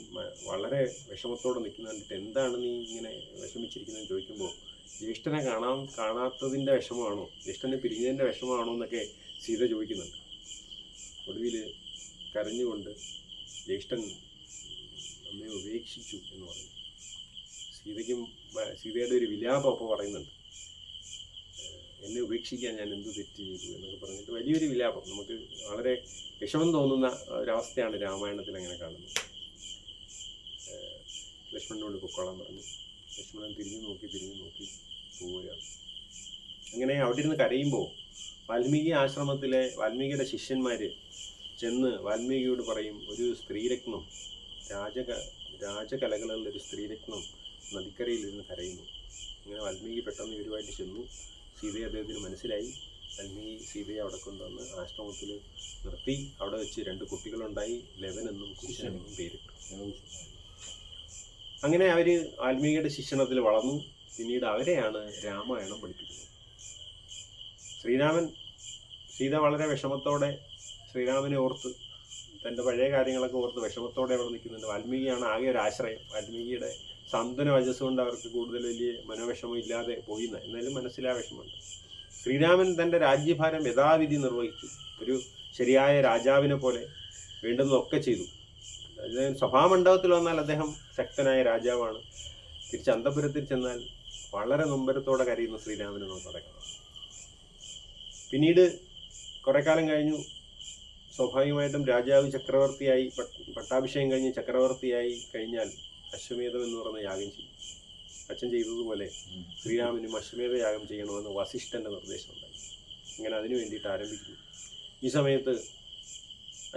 വളരെ വിഷമത്തോടെ നിൽക്കുന്ന കണ്ടിട്ട്, എന്താണ് നീ ഇങ്ങനെ വിഷമിച്ചിരിക്കുന്നതെന്ന് ചോദിക്കുമ്പോൾ, ജ്യേഷ്ഠനെ കാണാത്തതിൻ്റെ വിഷമമാണോ, ജ്യേഷ്ഠനെ പിരിഞ്ഞതിൻ്റെ വിഷമമാണോ എന്നൊക്കെ സീത ചോദിക്കുന്നുണ്ട്. ഒടുവിൽ കരഞ്ഞുകൊണ്ട് ജ്യേഷ്ഠൻ നമ്മെ ഉപേക്ഷിച്ചു എന്ന് പറഞ്ഞു. സീതയുടെ ഒരു വിലാപം അപ്പോൾ പറയുന്നുണ്ട്, എന്നെ ഉപേക്ഷിക്കാൻ ഞാൻ എന്ത് തെറ്റ് ചെയ്തു എന്നൊക്കെ പറഞ്ഞിട്ട് വലിയൊരു വിലാപം. നമുക്ക് വളരെ വിഷമം തോന്നുന്ന ഒരവസ്ഥയാണ് രാമായണത്തിൽ അങ്ങനെ കാണുന്നത്. ലക്ഷ്മണനോട് പൊക്കോളാൻ പറഞ്ഞു. ലക്ഷ്മണൻ തിരിഞ്ഞു നോക്കി പോവുകയാണ്. അങ്ങനെ അവിടെ ഇരുന്ന് കരയുമ്പോൾ വാൽമീകി ആശ്രമത്തിലെ വാൽമീകിയുടെ ശിഷ്യന്മാർ ചെന്ന് വാൽമീകിയോട് പറയും, ഒരു സ്ത്രീരത്നം, രാജകലകളുള്ള ഒരു സ്ത്രീരത്നം നദിക്കരയിൽ ഇരുന്ന് കരയുന്നു. അങ്ങനെ വാൽമീകി പെട്ടെന്ന് ഇവരുമായിട്ട് ചെന്നു. സീതയെ അദ്ദേഹത്തിന് മനസ്സിലായി. വാൽമീകി സീതയെ അവിടെ കൊണ്ടുവന്ന് ആശ്രമത്തിൽ നിർത്തി. അവിടെ വെച്ച് 2 കുട്ടികളുണ്ടായി. ലവൻ എന്നും കുശൻ എന്നും പേരിട്ടു. അങ്ങനെ അവർ വാൽമീകിയുടെ ശിക്ഷണത്തിൽ വളർന്നു. പിന്നീട് അവരെയാണ് രാമായണം പഠിപ്പിക്കുന്നത്. സീത വളരെ വിഷമത്തോടെ ശ്രീരാമനെ ഓർത്ത്, തൻ്റെ പഴയ കാര്യങ്ങളൊക്കെ ഓർത്ത് വിഷമത്തോടെ അവിടെ നിൽക്കുന്നുണ്ട്. വാൽമീകിയാണ് ആകെ ഒരു ആശ്രയം. വാൽമീകിയുടെ സാന്ത്വന വചസ് കൊണ്ട് അവർക്ക് കൂടുതൽ വലിയ മനോവിഷമം ഇല്ലാതെ പോയിന്ന്. എന്നാലും മനസ്സിലാ വിഷമമുണ്ട്. ശ്രീരാമൻ തൻ്റെ രാജ്യഭാരം യഥാവിധി നിർവഹിച്ചു. ഒരു ശരിയായ രാജാവിനെ പോലെ വേണ്ടുന്നതൊക്കെ ചെയ്തു. അതായത് സഭാമണ്ഡപത്തിൽ വന്നാൽ അദ്ദേഹം ശക്തനായ രാജാവാണ്. തിരിച്ച് അന്തപുരത്തിൽ ചെന്നാൽ വളരെ നൊമ്പരത്തോടെ കരയുന്ന ശ്രീരാമനെ നമുക്ക് നടക്കണം. പിന്നീട് കുറെ കാലം കഴിഞ്ഞു. സ്വാഭാവികമായിട്ടും രാജാവ് ചക്രവർത്തിയായി, പട്ടാഭിഷേകം കഴിഞ്ഞ് ചക്രവർത്തിയായി കഴിഞ്ഞാൽ അശ്വമേധം എന്ന് പറയുന്ന യാഗം ചെയ്യും. അച്ഛൻ ചെയ്തതുപോലെ ശ്രീരാമനും അശ്വമേധ യാഗം ചെയ്യണമെന്ന് വസിഷ്ഠന്റെ നിർദ്ദേശമുണ്ടായി. അങ്ങനെ അതിനു വേണ്ടിയിട്ട് ആരംഭിക്കുന്നു. ഈ സമയത്ത്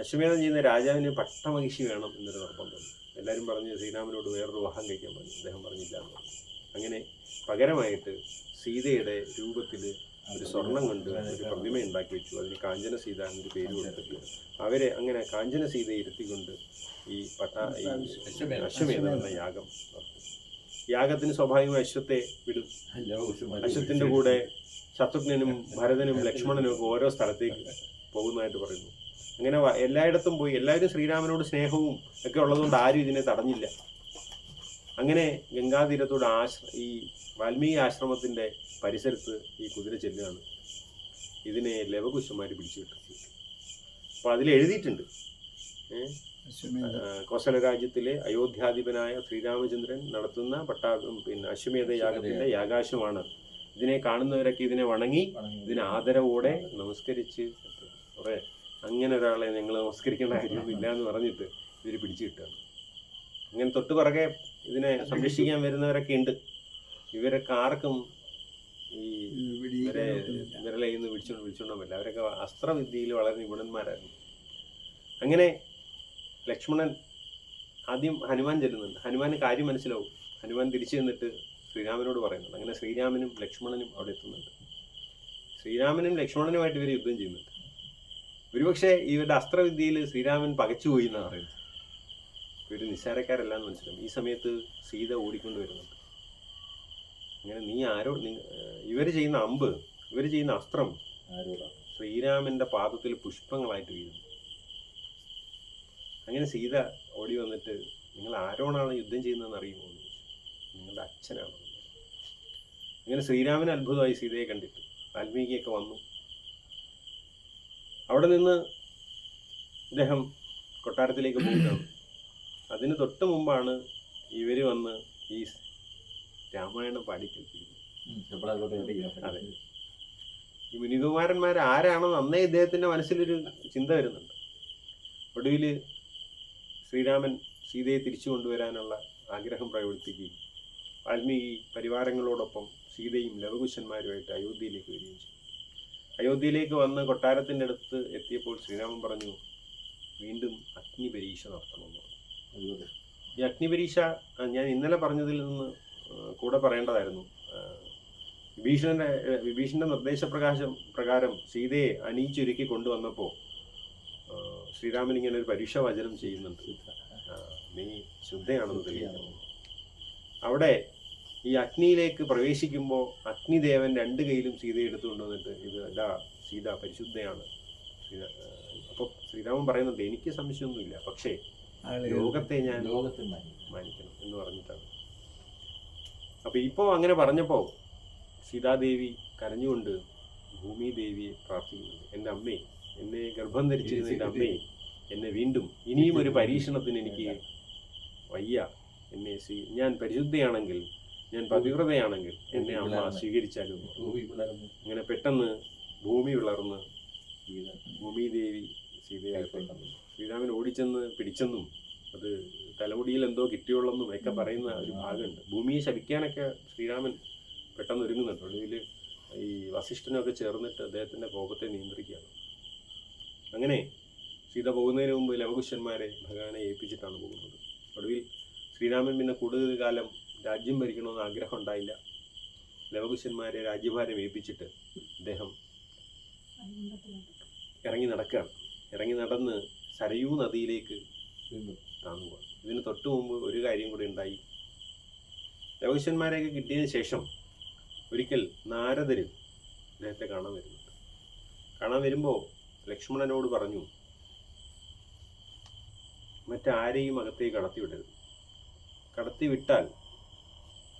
അശ്വമേധം ചെയ്യുന്ന രാജാവിന് പട്ടമഹിഷി വേണം എന്നൊരു നിർബന്ധം. എല്ലാവരും പറഞ്ഞ് ശ്രീരാമനോട് വേറൊരു വിവാഹം കഴിക്കാൻ പറഞ്ഞു. അദ്ദേഹം പറഞ്ഞില്ല എന്ന് പറഞ്ഞു. അങ്ങനെ പകരമായിട്ട് സീതയുടെ രൂപത്തിൽ ഒരു സ്വർണം കൊണ്ട് ഒരു പ്രതിമ ഉണ്ടാക്കി വെച്ചു. അതിന് കാഞ്ചന സീത എന്നൊരു പേര് കൊടുത്തിട്ട് അവരെ അങ്ങനെ കാഞ്ചന സീത ഇരുത്തിക്കൊണ്ട് ഈ അശ്വമേധം എന്ന യാഗം നടത്തും. യാഗത്തിന് സ്വാഭാവികമായി അശ്വത്തെ വിടും. അശ്വത്തിന്റെ കൂടെ ശത്രുഘ്നനും ഭരതനും ലക്ഷ്മണനും ഒക്കെ ഓരോ സ്ഥലത്തേക്ക് പോകുന്നതായിട്ട് പറയുന്നു. അങ്ങനെ എല്ലായിടത്തും പോയി. എല്ലാവരും ശ്രീരാമനോട് സ്നേഹവും ഒക്കെ ഉള്ളതുകൊണ്ട് ആരും ഇതിനെ തടഞ്ഞില്ല. അങ്ങനെ ഗംഗാതീരത്തോട് ഈ വാൽമീകി ആശ്രമത്തിന്റെ പരിസരത്ത് ഈ കുതിര ചെല്ലുകയാണ്. ഇതിനെ ലവകുശന്മാർ പിടിച്ചു കിട്ടും. അപ്പൊ അതിൽ എഴുതിയിട്ടുണ്ട്, കോസല രാജ്യത്തിലെ അയോധ്യാധിപനായ ശ്രീരാമചന്ദ്രൻ നടത്തുന്ന അശ്വമേധ യാഗത്തിന്റെ യാഗാശമാണ്. ഇതിനെ കാണുന്നവരൊക്കെ ഇതിനെ വണങ്ങി ഇതിനെ ആദരവോടെ നമസ്കരിച്ച് കുറെ അങ്ങനെ ഒരാളെ ഞങ്ങൾ നമസ്കരിക്കേണ്ട കാര്യമൊന്നും ഇല്ല എന്ന് പറഞ്ഞിട്ട് ഇവർ പിടിച്ചു കിട്ടുകയാണ്. അങ്ങനെ തൊട്ട് പുറകെ ഇതിനെ സംരക്ഷിക്കാൻ വരുന്നവരൊക്കെ ഉണ്ട്. ഇവരൊക്കെ ആർക്കും ഈ വിരലയിൽ നിന്ന് വിളിച്ചോണ്ടാൻ പറ്റില്ല. അവരൊക്കെ അസ്ത്രവിദ്യയിൽ വളരെ നിപുണന്മാരായിരുന്നു. അങ്ങനെ ലക്ഷ്മണൻ ആദ്യം ഹനുമാൻ ചെല്ലുന്നുണ്ട്. ഹനുമാന് കാര്യം മനസ്സിലാവും. ഹനുമാൻ തിരിച്ചു ചെന്നിട്ട് ശ്രീരാമനോട് പറയുന്നുണ്ട്. അങ്ങനെ ശ്രീരാമനും ലക്ഷ്മണനും അവിടെ എത്തുന്നുണ്ട്. ശ്രീരാമനും ലക്ഷ്മണനുമായിട്ട് ഇവർ യുദ്ധം ചെയ്യുന്നുണ്ട്. ഒരുപക്ഷെ ഇവരുടെ അസ്ത്രവിദ്യയിൽ ശ്രീരാമൻ പകച്ചുപോയി എന്നാണ് പറയുന്നത്. ഇവർ നിസ്സാരക്കാരല്ല എന്ന് മനസ്സിലാവും. ഈ സമയത്ത് സീത ഓടിക്കൊണ്ട് വരുന്നുണ്ട്. അങ്ങനെ ഇവർ ചെയ്യുന്ന അമ്പ്, ഇവർ ചെയ്യുന്ന അസ്ത്രം ശ്രീരാമന്റെ പാദത്തിൽ പുഷ്പങ്ങളായിട്ട് വീഴുന്നു. അങ്ങനെ സീത ഓടി വന്നിട്ട്, നിങ്ങൾ ആരോടാണ് യുദ്ധം ചെയ്യുന്നതെന്ന് അറിയുമോ? നിങ്ങളുടെ അച്ഛനാണ്. അങ്ങനെ ശ്രീരാമന് അത്ഭുതമായി സീതയെ കണ്ടിട്ട്. വാൽമീകിയൊക്കെ വന്നു. അവിടെ നിന്ന് അദ്ദേഹം കൊട്ടാരത്തിലേക്ക് പോവുകയാണ്. അതിന് തൊട്ട് മുമ്പാണ് ഇവർ വന്ന് ഈ രാമായണം പാടിക്കേൾപ്പിക്കുന്നത്. അതെ, ഈ മുനികുമാരന്മാർ ആരാണെന്ന് അന്നേ ഇദ്ദേഹത്തിന്റെ മനസ്സിലൊരു ചിന്ത വരുന്നുണ്ട്. ഒടുവിൽ ശ്രീരാമൻ സീതയെ തിരിച്ചു കൊണ്ടുവരാനുള്ള ആഗ്രഹം പ്രവർത്തിക്കുകയും വാൽമീകി പരിവാരങ്ങളോടൊപ്പം സീതയും ലവകുശന്മാരുമായിട്ട് അയോധ്യയിലേക്ക് വരികയും ചെയ്തു. അയോധ്യയിലേക്ക് വന്ന് കൊട്ടാരത്തിൻ്റെ അടുത്ത് എത്തിയപ്പോൾ ശ്രീരാമൻ പറഞ്ഞു, വീണ്ടും അഗ്നിപരീക്ഷ നടത്തണമെന്ന് പറഞ്ഞു. ഈ അഗ്നിപരീക്ഷ ഞാൻ ഇന്നലെ പറഞ്ഞതിൽ നിന്ന് കൂടെ പറയേണ്ടതായിരുന്നു. വിഭീഷണന്റെ നിർദ്ദേശപ്രകാരം സീതയെ അണിയിച്ചൊരുക്കി കൊണ്ടുവന്നപ്പോൾ ശ്രീരാമൻ ഇങ്ങനെ ഒരു പരീക്ഷ വചനം ചെയ്യുന്നുണ്ട്. നീ ശുദ്ധയാണെന്ന് തെളിയിക്കണം. അവിടെ ഈ അഗ്നിയിലേക്ക് പ്രവേശിക്കുമ്പോൾ അഗ്നിദേവൻ രണ്ട് കൈയിലും സീതയെ എടുത്തുകൊണ്ട് വന്നിട്ട് സീത പരിശുദ്ധയാണ്. അപ്പോൾ ശ്രീരാമൻ പറയുന്നുണ്ട്, എനിക്ക് സംശയമൊന്നുമില്ല, പക്ഷേ ലോകത്തെ ഞാൻ മാനിക്കണം എന്ന് പറഞ്ഞിട്ടാണ്. അപ്പൊ ഇപ്പോൾ അങ്ങനെ പറഞ്ഞപ്പോൾ സീതാദേവി കരഞ്ഞുകൊണ്ട് ഭൂമിദേവിയെ പ്രാർത്ഥിക്കുന്നുണ്ട്. എൻ്റെ അമ്മേ, എന്നെ ഗർഭം ധരിച്ചിരുന്ന എൻ്റെ അമ്മേ, എന്നെ വീണ്ടും ഇനിയും ഒരു പരീക്ഷണത്തിന് എനിക്ക് വയ്യ. ഞാൻ പരിശുദ്ധയാണെങ്കിൽ, ഞാൻ പതിവ്രതയാണെങ്കിൽ എന്നെ അമ്മ സ്വീകരിച്ചാലും. അങ്ങനെ പെട്ടെന്ന് ഭൂമി വിളർന്ന് ഭൂമിദേവി സീതയെ ശ്രീരാമൻ ഓടിച്ചെന്ന് പിടിച്ചെന്നും അത് തലമുടിയിൽ എന്തോ കിട്ടിയുള്ളെന്നും ഒക്കെ പറയുന്ന ഒരു ഭാഗമുണ്ട്. ഭൂമിയെ ശപിക്കാനൊക്കെ ശ്രീരാമൻ പെട്ടെന്ന് ഒരുങ്ങുന്നുണ്ട്. ഒടുവിൽ ഈ വസിഷ്ഠനൊക്കെ ചേർന്നിട്ട് അദ്ദേഹത്തിൻ്റെ കോപത്തെ നിയന്ത്രിക്കുകയാണ്. അങ്ങനെ സീത പോകുന്നതിന് മുമ്പ് ലവകുശന്മാരെ ഭഗവാനെ ഏൽപ്പിച്ചിട്ടാണ് പോകുന്നത്. ഒടുവിൽ ശ്രീരാമൻ പിന്നെ കൂടുതൽ കാലം രാജ്യം ഭരിക്കണമെന്ന് ആഗ്രഹം ഉണ്ടായില്ല. ലവകുശന്മാരെ രാജ്യഭാരം ഏൽപ്പിച്ചിട്ട് അദ്ദേഹം ഇറങ്ങി നടക്കുകയാണ്. ഇറങ്ങി നടന്ന് സരയൂ നദിയിലേക്ക് താങ്ങുക. ഇതിന് തൊട്ട് മുമ്പ് ഒരു കാര്യം കൂടി ഉണ്ടായി. ലവകുശന്മാരെയൊക്കെ കിട്ടിയതിന് ശേഷം ഒരിക്കൽ നാരദര് അദ്ദേഹത്തെ കാണാൻ വരുന്നുണ്ട്. കാണാൻ വരുമ്പോൾ ലക്ഷ്മണനോട് പറഞ്ഞു, മറ്റാരെയും അകത്തേക്ക് കടത്തിവിടരുത്. കടത്തിവിട്ടാൽ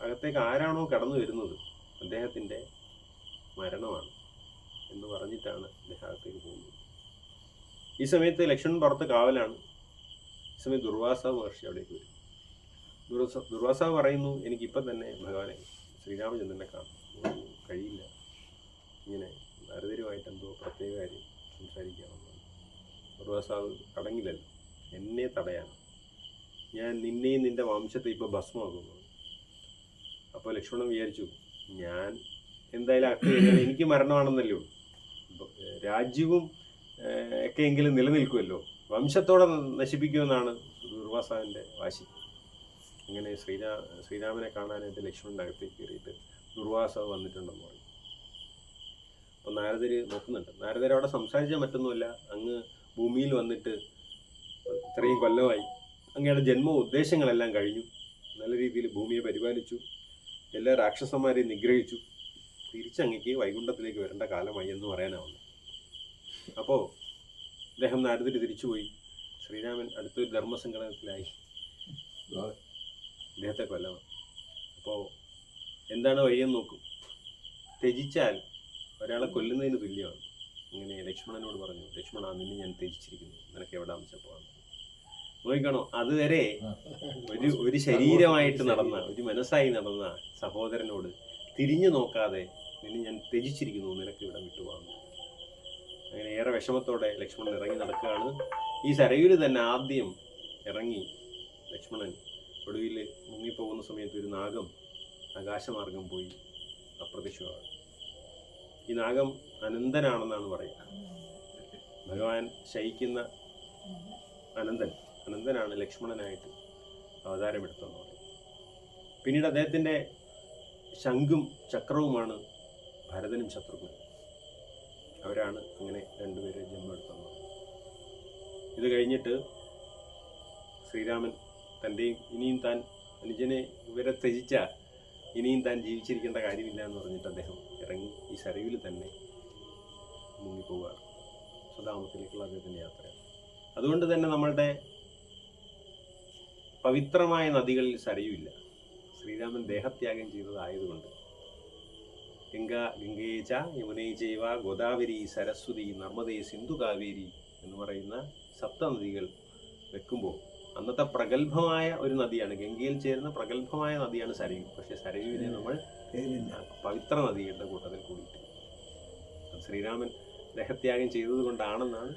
അകത്തേക്ക് ആരാണോ കടന്നു വരുന്നത് അദ്ദേഹത്തിൻ്റെ മരണമാണ് എന്ന് പറഞ്ഞിട്ടാണ് അദ്ദേഹം അകത്തേക്ക് പോകുന്നത്. ഈ സമയത്ത് ലക്ഷ്മണൻ പുറത്ത് കാവലാണ്. ഈ സമയത്ത് ദുർവാസ മഹർഷി അവിടേക്ക് വരും. ദുർവാസാവ് പറയുന്നു, എനിക്കിപ്പം തന്നെ ഭഗവാനെ ശ്രീരാമചന്ദ്രനെ കാണാൻ കഴിയില്ല, ഇങ്ങനെ നരതരുമായിട്ട് എന്തോ പ്രത്യേക കാര്യം സംസാരിക്കുകയാണെന്ന്. ദുർവാസാവ് അടങ്ങില്ലല്ലോ, എന്നെ തടയാൻ, ഞാൻ നിന്നെയും നിൻ്റെ വംശത്തെ ഇപ്പോൾ ഭസ്മമാക്കുന്നു. അപ്പോൾ ലക്ഷ്മണൻ വിചാരിച്ചു, ഞാൻ എന്തായാലും എനിക്ക് മരണമാണെന്നല്ലോ, രാജ്യവും ഒക്കെ എങ്കിലും നിലനിൽക്കുമല്ലോ, വംശത്തോടെ നശിപ്പിക്കുമെന്നാണ് ദുർവാസാവിൻ്റെ വാശി. അങ്ങനെ ശ്രീരാമനെ കാണാനായിട്ട് ലക്ഷ്മണൻ്റെ അകത്തേക്ക് കയറിയിട്ട് ദുർവാസാവ് വന്നിട്ടുണ്ടെന്ന് പറയും. അപ്പോൾ നാരദര് നോക്കുന്നുണ്ട്. നാരദര് അവിടെ സംസാരിച്ചാൽ മറ്റൊന്നുമല്ല, അങ്ങ് ഭൂമിയിൽ വന്നിട്ട് ഇത്രയും കൊല്ലമായി, അങ്ങയുടെ ജന്മ ഉദ്ദേശങ്ങളെല്ലാം കഴിഞ്ഞു, നല്ല രീതിയിൽ ഭൂമിയെ പരിപാലിച്ചു, എല്ലാ രാക്ഷസന്മാരെയും നിഗ്രഹിച്ചു, തിരിച്ചങ്ങയ്ക്ക് വൈകുണ്ഠത്തിലേക്ക് വരേണ്ട കാലമായി എന്ന് പറയാനാവുന്നു. അപ്പോൾ അദ്ദേഹം നാരദര് തിരിച്ചുപോയി. ശ്രീരാമൻ അടുത്തൊരു ധർമ്മസങ്കടത്തിലായി, അദ്ദേഹത്തെ കൊല്ലണം. അപ്പോൾ എന്താണ് വഴിയെന്ന് നോക്കും. ത്യജിച്ചാൽ ഒരാളെ കൊല്ലുന്നതിന് തുല്യമാണ്. ഇങ്ങനെ ലക്ഷ്മണനോട് പറഞ്ഞു, ലക്ഷ്മണ നിന്നെ ഞാൻ ത്യജിച്ചിരിക്കുന്നു, നിനക്ക് എവിടെ അംശപ്പോവാണ്. നോക്കിക്കണോ, അതുവരെ ഒരു ശരീരമായിട്ട് നടന്ന, ഒരു മനസ്സായി നടന്ന സഹോദരനോട് തിരിഞ്ഞു നോക്കാതെ നിന്നെ ഞാൻ ത്യജിച്ചിരിക്കുന്നു, നിനക്ക് ഇവിടെ വിട്ടുപോകുന്നു. അങ്ങനെ ഏറെ വിഷമത്തോടെ ലക്ഷ്മണൻ ഇറങ്ങി നടക്കുകയാണ്. ഈ സരയൂര് തന്നെ ആദ്യം ഇറങ്ങി ലക്ഷ്മണൻ ഒടുവിൽ മുങ്ങിപ്പോകുന്ന സമയത്ത് ഒരു നാഗം ആകാശമാർഗം പോയി അപ്രത്യക്ഷമാണ്. ഈ നാഗം അനന്തനാണെന്നാണ് പറയുക. ഭഗവാൻ ശയിക്കുന്ന അനന്തനാണ് ലക്ഷ്മണനായിട്ട് അവതാരമെടുത്തതെന്ന് പറയും. പിന്നീട് അദ്ദേഹത്തിൻ്റെ ശംഖും ചക്രവുമാണ് ഭരതനും ശത്രുഘ്നും. അവരാണ് അങ്ങനെ രണ്ടുപേരെ ജന്മമെടുത്തതെന്ന് പറയും. ഇത് കഴിഞ്ഞിട്ട് ശ്രീരാമൻ തൻ്റെയും ഇനിയും താൻ അനുജനെ ഇവരെ ത്യജിച്ച ഇനിയും താൻ ജീവിച്ചിരിക്കേണ്ട കാര്യമില്ല എന്ന് പറഞ്ഞിട്ട് അദ്ദേഹം ഇറങ്ങി ഈ സരയൂരിൽ തന്നെ മുങ്ങിപ്പോവുകയാണ്. സ്വധാമത്തിലേക്കുള്ള അദ്ദേഹത്തിൻ്റെ യാത്രയാണ്. അതുകൊണ്ട് തന്നെ നമ്മളുടെ പവിത്രമായ നദികളിൽ സരയുമില്ല. ശ്രീരാമൻ ദേഹത്യാഗം ചെയ്തതായതുകൊണ്ട് ഗംഗേച യമുനൈചൈവ ഗോദാവരി സരസ്വതി നർമ്മദേ സിന്ധു കാവേരി എന്ന് പറയുന്ന സപ്തനദികൾ വെക്കുമ്പോൾ അന്നത്തെ പ്രഗത്ഭമായ ഒരു നദിയാണ്, ഗംഗയിൽ ചേരുന്ന പ്രഗത്ഭമായ നദിയാണ് സരയു. പക്ഷെ സരയുവിനെ നമ്മൾ പവിത്ര നദികളുടെ കൂട്ടത്തിൽ കൂടിയിട്ട് ശ്രീരാമൻ ദേഹത്യാഗം ചെയ്തത് കൊണ്ടാണെന്നാണ്